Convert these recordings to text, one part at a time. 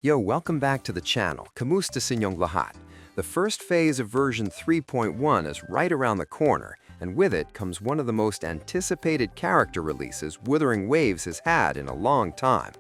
Yo, welcome back to the channel. Kamusta sa inyong lahat? The first phase of version 3.1 is right around the corner, and with it comes one of the most anticipated character releases Wuthering Waves has had in a long time.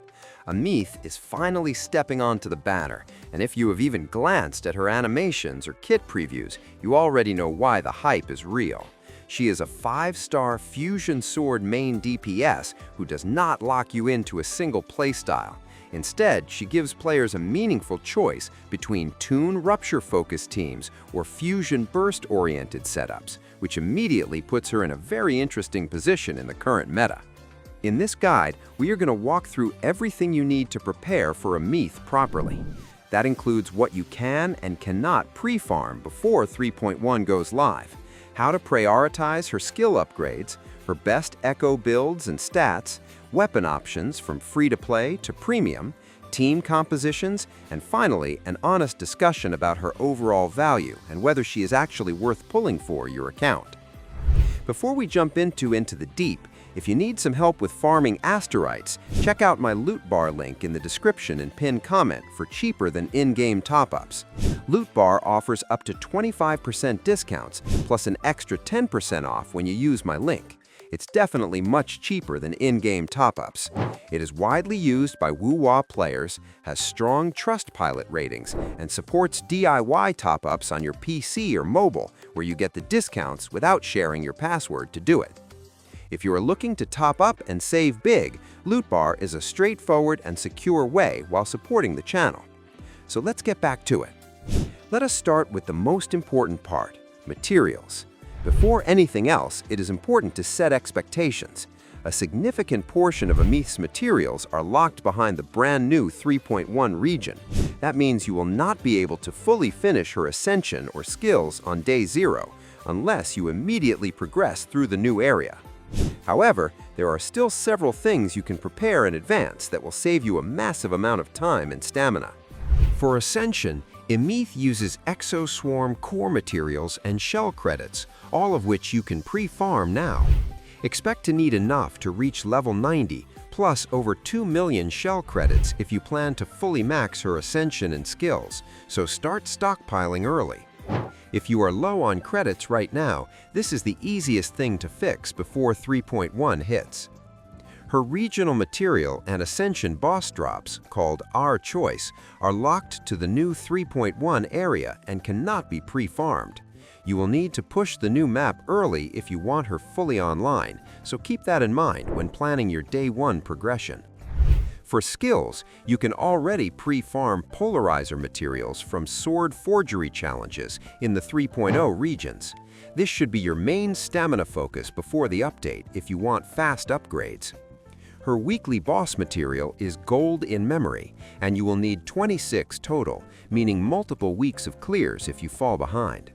Aemeath is finally stepping onto the banner, and if you have even glanced at her animations or kit previews, you already know why the hype is real. She is a 5-star fusion sword main DPS who does not lock you into a single playstyle. Instead, she gives players a meaningful choice between Toon Rupture-focused teams or Fusion Burst-oriented setups, which immediately puts her in a very interesting position in the current meta. In this guide, we are going to walk through everything you need to prepare for Aemeath properly. That includes what you can and cannot pre-farm before 3.1 goes live, how to prioritize her skill upgrades, her best echo builds and stats, weapon options from free-to-play to premium, team compositions, and finally, an honest discussion about her overall value and whether she is actually worth pulling for your account. Before we jump into the deep, if you need some help with farming asteroids, check out my loot bar link in the description and pinned comment for cheaper than in-game top-ups. Loot bar offers up to 25% discounts plus an extra 10% off when you use my link. It's definitely much cheaper than in-game top-ups. It is widely used by WuWa players, has strong Trustpilot ratings, and supports DIY top-ups on your PC or mobile, where you get the discounts without sharing your password to do it. If you are looking to top up and save big, Loot Bar is a straightforward and secure way while supporting the channel. So let's get back to it. Let us start with the most important part, materials. Before anything else, it is important to set expectations. A significant portion of Aemeath's materials are locked behind the brand new 3.1 region. That means you will not be able to fully finish her Ascension or skills on day 0, unless you immediately progress through the new area. However, there are still several things you can prepare in advance that will save you a massive amount of time and stamina. For Ascension, Aemeath uses Exoswarm core materials and shell credits, all of which you can pre-farm now. Expect to need enough to reach level 90, plus over 2 million shell credits if you plan to fully max her Ascension and skills, so start stockpiling early. If you are low on credits right now, this is the easiest thing to fix before 3.1 hits. Her regional material and Ascension boss drops, called Our Choice, are locked to the new 3.1 area and cannot be pre-farmed. You will need to push the new map early if you want her fully online, so keep that in mind when planning your day 1 progression. For skills, you can already pre-farm polarizer materials from sword forgery challenges in the 3.0 regions. This should be your main stamina focus before the update if you want fast upgrades. Her weekly boss material is Gold in Memory, and you will need 26 total, meaning multiple weeks of clears if you fall behind.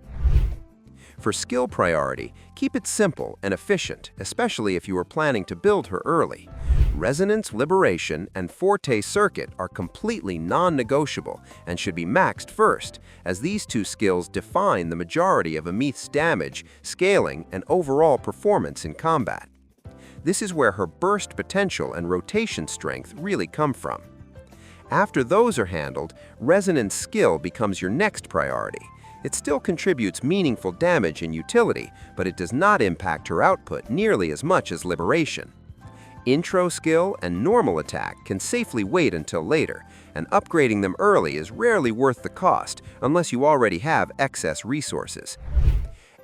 For skill priority, keep it simple and efficient, especially if you are planning to build her early. Resonance Liberation and Forte Circuit are completely non-negotiable and should be maxed first, as these two skills define the majority of Aemeath's damage, scaling, and overall performance in combat. This is where her burst potential and rotation strength really come from. After those are handled, Resonance skill becomes your next priority. It still contributes meaningful damage and utility, but it does not impact her output nearly as much as Liberation. Intro skill and normal attack can safely wait until later, and upgrading them early is rarely worth the cost unless you already have excess resources.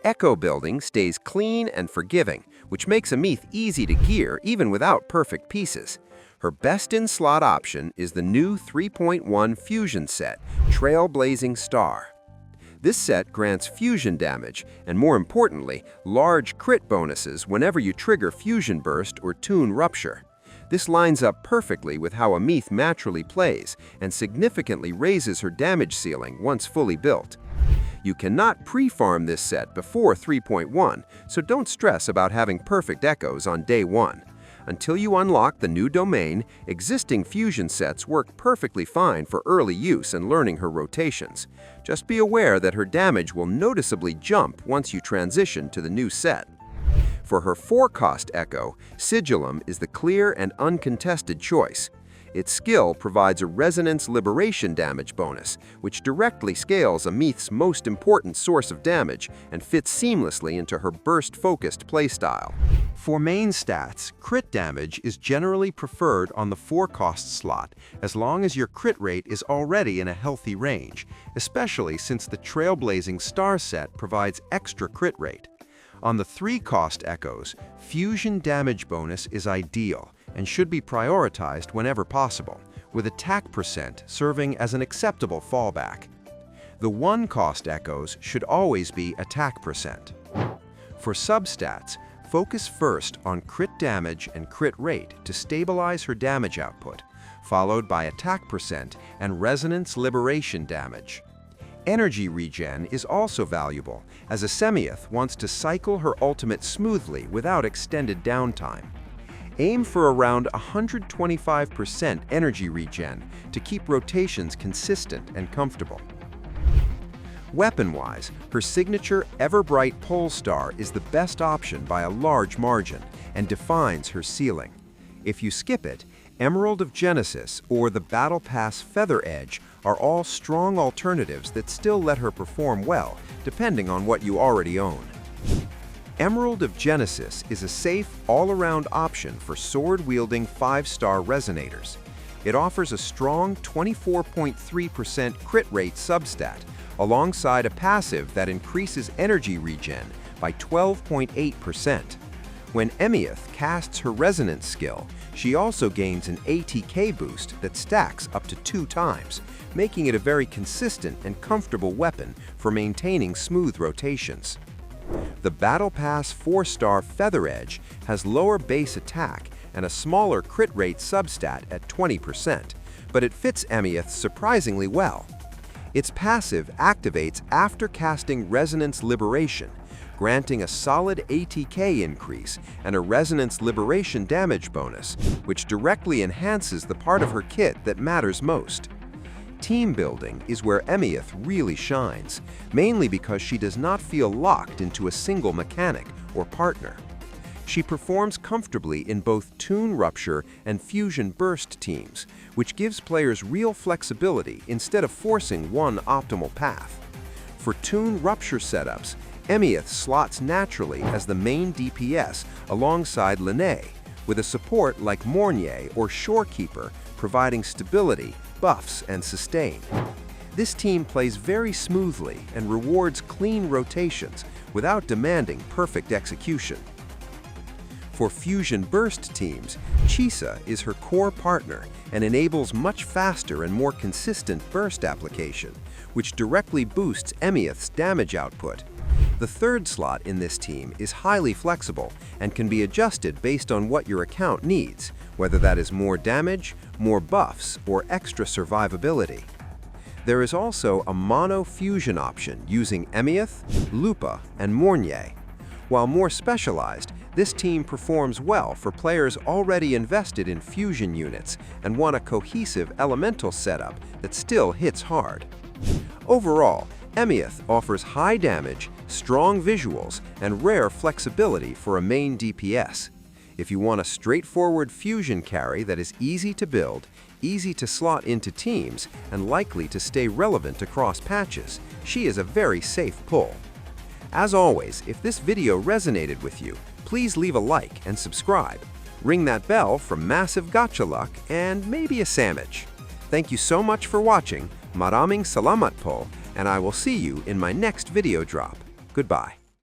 Echo building stays clean and forgiving, which makes Aemeath easy to gear even without perfect pieces. Her best in-slot option is the new 3.1 fusion set, Trailblazing Star. This set grants fusion damage and, more importantly, large crit bonuses whenever you trigger Fusion Burst or Toon Rupture. This lines up perfectly with how Aemeath naturally plays and significantly raises her damage ceiling once fully built. You cannot pre-farm this set before 3.1, so don't stress about having perfect echoes on day 1. Until you unlock the new domain, existing fusion sets work perfectly fine for early use and learning her rotations. Just be aware that her damage will noticeably jump once you transition to the new set. For her 4-cost echo, Sigillum is the clear and uncontested choice. Its skill provides a resonance liberation damage bonus, which directly scales Aemeath's most important source of damage and fits seamlessly into her burst-focused playstyle. For main stats, crit damage is generally preferred on the 4-cost slot, as long as your crit rate is already in a healthy range, especially since the Trailblazing Star set provides extra crit rate. On the 3-cost echoes, fusion damage bonus is ideal and should be prioritized whenever possible, with attack percent serving as an acceptable fallback. The 1-cost echoes should always be attack percent. For substats, focus first on crit damage and crit rate to stabilize her damage output, followed by attack percent and resonance liberation damage. Energy regen is also valuable, as Aemeath wants to cycle her ultimate smoothly without extended downtime. Aim for around 125% energy regen to keep rotations consistent and comfortable. Weapon-wise, her signature Ever-Bright Polestar is the best option by a large margin and defines her ceiling. If you skip it, Emerald of Genesis or the Battle Pass Feather Edge are all strong alternatives that still let her perform well, depending on what you already own. Emerald of Genesis is a safe, all-around option for sword-wielding 5-star Resonators. It offers a strong 24.3% crit rate substat, alongside a passive that increases energy regen by 12.8%. When Aemeath casts her Resonance skill, she also gains an ATK boost that stacks up to 2 times, making it a very consistent and comfortable weapon for maintaining smooth rotations. The Battle Pass 4-star Feather Edge has lower base attack and a smaller crit rate substat at 20%, but it fits Aemeath surprisingly well. Its passive activates after casting Resonance Liberation, granting a solid ATK increase and a Resonance Liberation damage bonus, which directly enhances the part of her kit that matters most. Team building is where Aemeath really shines, mainly because she does not feel locked into a single mechanic or partner. She performs comfortably in both Toon Rupture and Fusion Burst teams, which gives players real flexibility instead of forcing one optimal path. For Toon Rupture setups, Aemeath slots naturally as the main DPS alongside Lene, with a support like Mornier or Shorekeeper providing stability, buffs, and sustain. This team plays very smoothly and rewards clean rotations without demanding perfect execution. For Fusion Burst teams, Chisa is her core partner and enables much faster and more consistent burst application, which directly boosts Aemeath's damage output. The 3rd slot in this team is highly flexible and can be adjusted based on what your account needs, whether that is more damage, more buffs, or extra survivability. There is also a mono fusion option using Aemeath, Lupa, and Mornier. While more specialized, this team performs well for players already invested in fusion units and want a cohesive elemental setup that still hits hard. Overall, Aemeath offers high damage, strong visuals, and rare flexibility for a main DPS. If you want a straightforward fusion carry that is easy to build, easy to slot into teams, and likely to stay relevant across patches, she is a very safe pull. As always, if this video resonated with you, please leave a like and subscribe. Ring that bell for massive gacha luck and maybe a sandwich. Thank you so much for watching. Maraming salamat po, and I will see you in my next video drop. Goodbye.